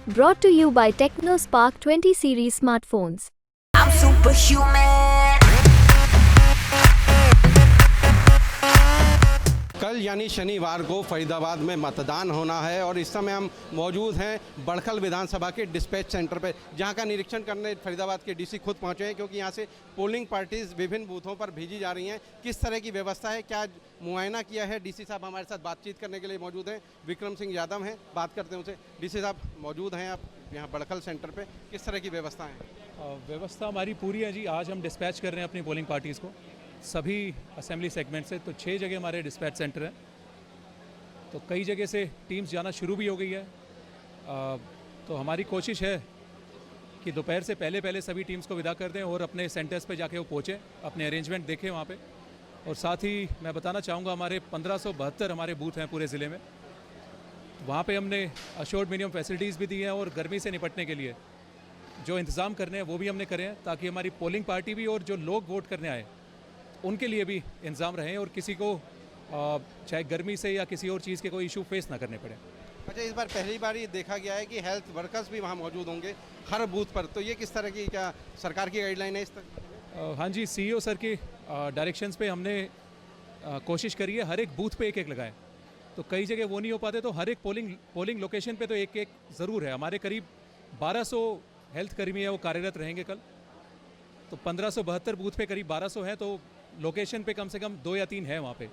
Brought to you by TechnoSpark 20 series smartphones. I'm superhuman. कल यानी शनिवार को फरीदाबाद में मतदान होना है और इस समय हम मौजूद हैं बड़खल विधानसभा के डिस्पैच सेंटर पर, जहां का निरीक्षण करने फरीदाबाद के डीसी खुद पहुंचे हैं, क्योंकि यहां से पोलिंग पार्टीज विभिन्न बूथों पर भेजी जा रही हैं। किस तरह की व्यवस्था है, क्या मुआयना किया है, डीसी साहब हमारे साथ बातचीत करने के लिए मौजूद हैं। विक्रम सिंह यादव हैं, बात करते हैं उनसे। डीसी साहब मौजूद हैं आप यहाँ बड़खल सेंटर पर, किस तरह की व्यवस्था है? व्यवस्था हमारी पूरी है जी। आज हम डिस्पैच कर रहे हैं अपनी पोलिंग पार्टीज़ को सभी असेंबली सेगमेंट से। तो 6 जगह हमारे डिस्पैच सेंटर हैं, तो कई जगह से टीम्स जाना शुरू भी हो गई है। तो हमारी कोशिश है कि दोपहर से पहले सभी टीम्स को विदा कर दें और अपने सेंटर्स पे जाके वो पहुँचें, अपने अरेंजमेंट देखें वहाँ पे। और साथ ही मैं बताना चाहूँगा हमारे 1572 हमारे बूथ हैं पूरे ज़िले में। वहाँ पे हमने अश्योर्ड मिनिमम फैसिलिटीज़ भी दी हैं और गर्मी से निपटने के लिए जो इंतज़ाम करने हैं वो भी हमने करे हैं, ताकि हमारी पोलिंग पार्टी भी और जो लोग वोट करने आए उनके लिए भी इंतज़ाम रहें और किसी को चाहे गर्मी से या किसी और चीज़ के कोई इशू फेस ना करने पड़े। अच्छा, इस बार पहली बार ये देखा गया है कि हेल्थ वर्कर्स भी वहाँ मौजूद होंगे हर बूथ पर, तो ये किस तरह की, क्या सरकार की गाइडलाइन है इस तरह? हाँ जी, सीईओ सर के डायरेक्शंस पे हमने कोशिश करी है हर एक बूथ पे एक लगाएं। तो कई जगह वो नहीं हो पाते, तो हर एक पोलिंग लोकेशन पे तो एक ज़रूर है। हमारे करीब 1200 हेल्थ कर्मी है, वो कार्यरत रहेंगे कल। तो 1572 बूथ पे करीब 1200 हैं, तो लोकेशन पे कम से कम 2 या 3 है वहाँ पे।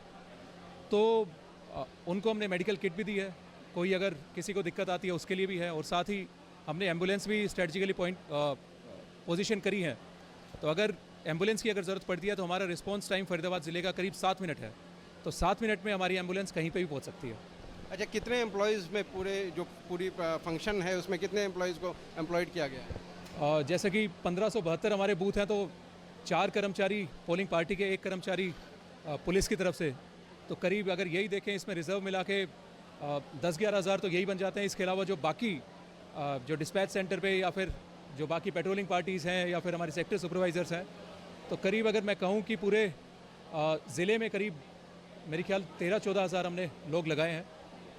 तो उनको हमने मेडिकल किट भी दी है, कोई अगर किसी को दिक्कत आती है उसके लिए भी है। और साथ ही हमने एम्बुलेंस भी स्ट्रेटजिकली पोजीशन करी है। तो अगर एम्बुलेंस की अगर ज़रूरत पड़ती है तो हमारा रिस्पांस टाइम फरीदाबाद ज़िले का करीब 7 मिनट है। तो 7 मिनट में हमारी एम्बुलेंस कहीं पे भी पहुंच सकती है। अच्छा, कितने एम्प्लॉयज़ में पूरी फंक्शन है उसमें कितने एम्प्लॉयज़ को एम्प्लॉयड किया गया है? जैसे कि 1572 हमारे बूथ हैं, तो 4 कर्मचारी पोलिंग पार्टी के, 1 कर्मचारी पुलिस की तरफ से। तो करीब अगर यही देखें इसमें रिज़र्व मिला के 10-11 हज़ार तो यही बन जाते हैं। इसके अलावा जो बाकी जो डिस्पैच सेंटर पे या फिर जो बाकी पेट्रोलिंग पार्टीज़ हैं या फिर हमारे सेक्टर सुपरवाइज़र्स हैं, तो करीब अगर मैं कहूँ कि पूरे ज़िले में करीब मेरे ख्याल 13-14 हज़ार हमने लोग लगाए हैं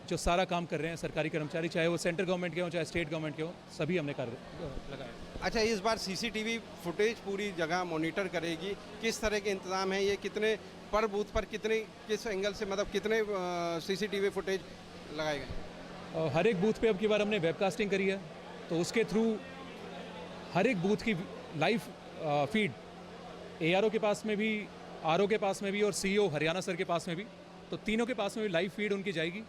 जो सारा काम कर रहे हैं। सरकारी कर्मचारी, चाहे वो सेंट्रल गवर्नमेंट के हों चाहे स्टेट गवर्नमेंट के हों, सभी हमने लगाए। अच्छा, इस बार सीसीटीवी फुटेज पूरी जगह मॉनिटर करेगी, किस तरह के इंतज़ाम है? ये कितने पर बूथ पर किस एंगल से, मतलब कितने सीसीटीवी फुटेज लगाए गए? हर एक बूथ पे अब की बार हमने वेबकास्टिंग करी है, तो उसके थ्रू हर एक बूथ की लाइव फीड एआरओ के पास में भी, आरओ के पास में भी और सीईओ हरियाणा सर के पास में भी, तो तीनों के पास में भी लाइव फीड उनकी जाएगी।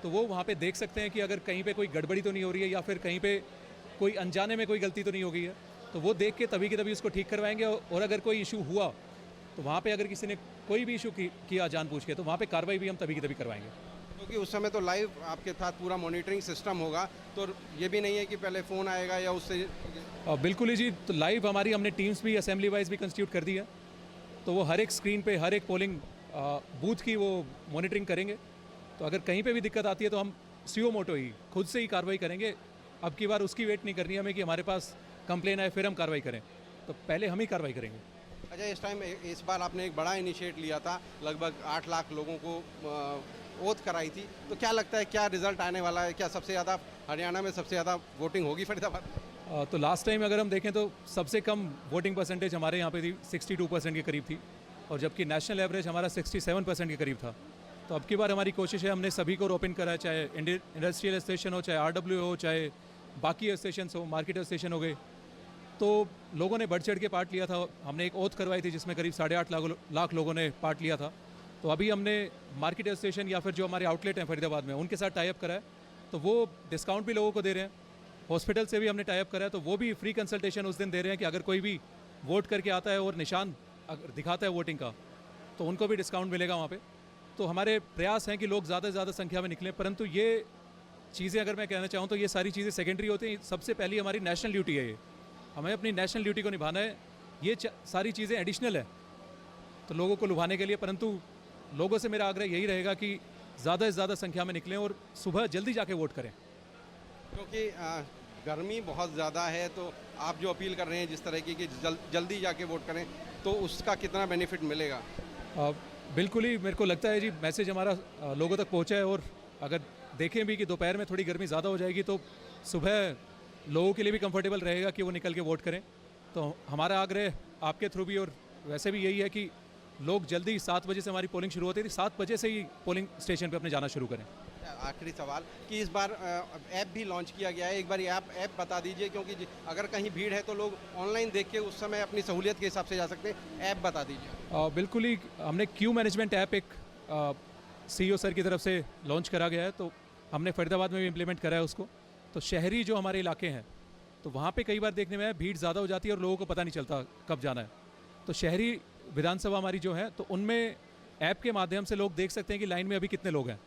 तो वो वहाँ पे देख सकते हैं कि अगर कहीं पे कोई गड़बड़ी तो नहीं हो रही है या फिर कहीं पे कोई अनजाने में कोई गलती तो नहीं हो गई है, तो वो देख के तभी की तभी उसको ठीक करवाएंगे। और अगर कोई इशू हुआ तो वहाँ पे अगर किसी ने कोई भी इशू किया जानबूझ के, तो वहाँ पे कार्रवाई भी हम तभी की तभी करवाएंगे। क्योंकि उस समय तो लाइव आपके साथ पूरा मॉनिटरिंग सिस्टम होगा, तो ये भी नहीं है कि पहले फ़ोन आएगा या उससे। बिल्कुल ही जी, तो लाइव हमारी हमने टीम्स भी असेंबली वाइज भी कंस्टिट्यूट कर दी है, तो वो हर एक स्क्रीन पे हर एक पोलिंग बूथ की वो मॉनिटरिंग करेंगे। तो अगर कहीं पे भी दिक्कत आती है तो हम सीओ मोटो ही खुद से ही कार्रवाई करेंगे। अब की बार उसकी वेट नहीं करनी हमें कि हमारे पास कंप्लेन आए फिर हम कार्रवाई करें, तो पहले हम ही कार्रवाई करेंगे। अच्छा, इस बार आपने एक बड़ा इनिशिएट लिया था, लगभग 8 लाख लोगों को ओथ कराई थी, तो क्या लगता है क्या रिजल्ट आने वाला है? क्या सबसे ज़्यादा हरियाणा में सबसे ज़्यादा वोटिंग होगी फरीदाबाद? तो लास्ट टाइम अगर हम देखें तो सबसे कम वोटिंग परसेंटेज हमारे यहाँ पे थी, 62% के करीब थी, और जबकि नेशनल एवरेज हमारा 67% के करीब था। तो अब की बार हमारी कोशिश है, हमने सभी को ओपन करा है, चाहे इंडस्ट्रियल स्टेशन हो, चाहे आरडब्ल्यू हो, चाहे बाकी स्टेशन हो, मार्केट स्टेशन हो गए, तो लोगों ने बढ़ चढ़ के पार्ट लिया था। हमने एक ओथ करवाई थी जिसमें करीब 8.5 लाख लोगों ने पार्ट लिया था। तो अभी हमने मार्केट स्टेशन या फिर जो हमारे आउटलेट हैं फरीदाबाद में उनके साथ टाइप करा है, तो वो डिस्काउंट भी लोगों को दे रहे हैं। हॉस्पिटल से भी हमने टाइप करा है, तो वो भी फ्री कंसल्टेशन उस दिन दे रहे हैं कि अगर कोई भी वोट करके आता है और निशान अगर दिखाता है वोटिंग का, तो उनको भी डिस्काउंट मिलेगा वहाँ पे। तो हमारे प्रयास हैं कि लोग ज़्यादा से ज़्यादा संख्या में निकलें, परंतु ये चीज़ें अगर मैं कहना चाहूँ तो ये सारी चीज़ें सेकेंडरी होती हैं। सबसे पहली हमारी नेशनल ड्यूटी है, ये हमें अपनी नेशनल ड्यूटी को निभाना है। ये सारी चीज़ें एडिशनल है तो लोगों को लुभाने के लिए, परंतु लोगों से मेरा आग्रह यही रहेगा कि ज़्यादा से ज़्यादा संख्या में निकलें और सुबह जल्दी जाके वोट करें। क्योंकि गर्मी बहुत ज़्यादा है, तो आप जो अपील कर रहे हैं जिस तरह की कि जल्दी जाके वोट करें, तो उसका कितना बेनिफिट मिलेगा? बिल्कुल ही मेरे को लगता है जी, मैसेज हमारा लोगों तक पहुंचा है। और अगर देखें भी कि दोपहर में थोड़ी गर्मी ज़्यादा हो जाएगी, तो सुबह लोगों के लिए भी कंफर्टेबल रहेगा कि वो निकल के वोट करें। तो हमारा आग्रह आपके थ्रू भी और वैसे भी यही है कि लोग जल्दी 7 बजे से हमारी पोलिंग शुरू होती थी, 7 बजे से ही पोलिंग स्टेशन पे अपने जाना शुरू करें। आखिरी सवाल कि इस बार ऐप भी लॉन्च किया गया है, एक बार ऐप बता दीजिए, क्योंकि अगर कहीं भीड़ है तो लोग ऑनलाइन देख के उस समय अपनी सहूलियत के हिसाब से जा सकते हैं। ऐप बता दीजिए। बिल्कुल ही, हमने क्यू मैनेजमेंट ऐप एक CEO सर की तरफ से लॉन्च करा गया है, तो हमने फरीदाबाद में भी इम्प्लीमेंट करा है उसको। तो शहरी जो हमारे इलाके हैं तो वहाँ पे कई बार देखने में भीड़ ज़्यादा हो जाती है और लोगों को पता नहीं चलता कब जाना है। तो शहरी विधानसभा हमारी जो है तो उनमें ऐप के माध्यम से लोग देख सकते हैं कि लाइन में अभी कितने लोग हैं,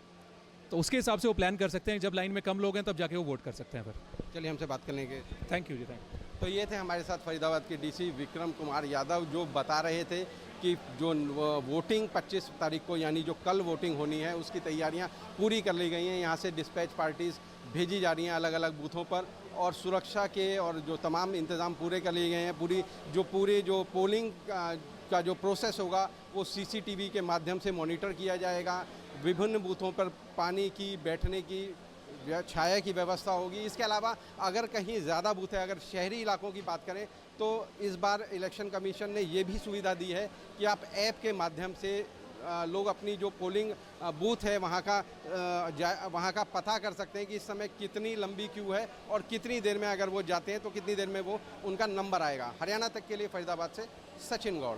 तो उसके हिसाब से वो प्लान कर सकते हैं। जब लाइन में कम लोग हैं तब जाके वो वोट कर सकते हैं। फिर चलिए हमसे बात करने के थैंक यू जी, थैंक यू। तो ये थे हमारे साथ फरीदाबाद के DC विक्रम कुमार यादव, जो बता रहे थे कि जो वोटिंग 25 तारीख को यानी जो कल वोटिंग होनी है उसकी तैयारियां पूरी कर ली गई हैं। यहाँ से डिस्पैच पार्टीज़ भेजी जा रही हैं अलग अलग बूथों पर, और सुरक्षा के और जो तमाम इंतज़ाम पूरे कर लिए गए हैं। पूरी जो पोलिंग का जो प्रोसेस होगा वो CCTV के माध्यम से मॉनिटर किया जाएगा। विभिन्न बूथों पर पानी की, बैठने की, छाया की व्यवस्था होगी। इसके अलावा अगर कहीं ज़्यादा बूथ है, अगर शहरी इलाकों की बात करें तो इस बार इलेक्शन कमीशन ने ये भी सुविधा दी है कि आप ऐप के माध्यम से लोग अपनी जो पोलिंग बूथ है वहाँ का पता कर सकते हैं कि इस समय कितनी लंबी क्यू है और कितनी देर में अगर वो जाते हैं तो कितनी देर में वो उनका नंबर आएगा। हरियाणा तक के लिए फरीदाबाद से सचिन गौड़।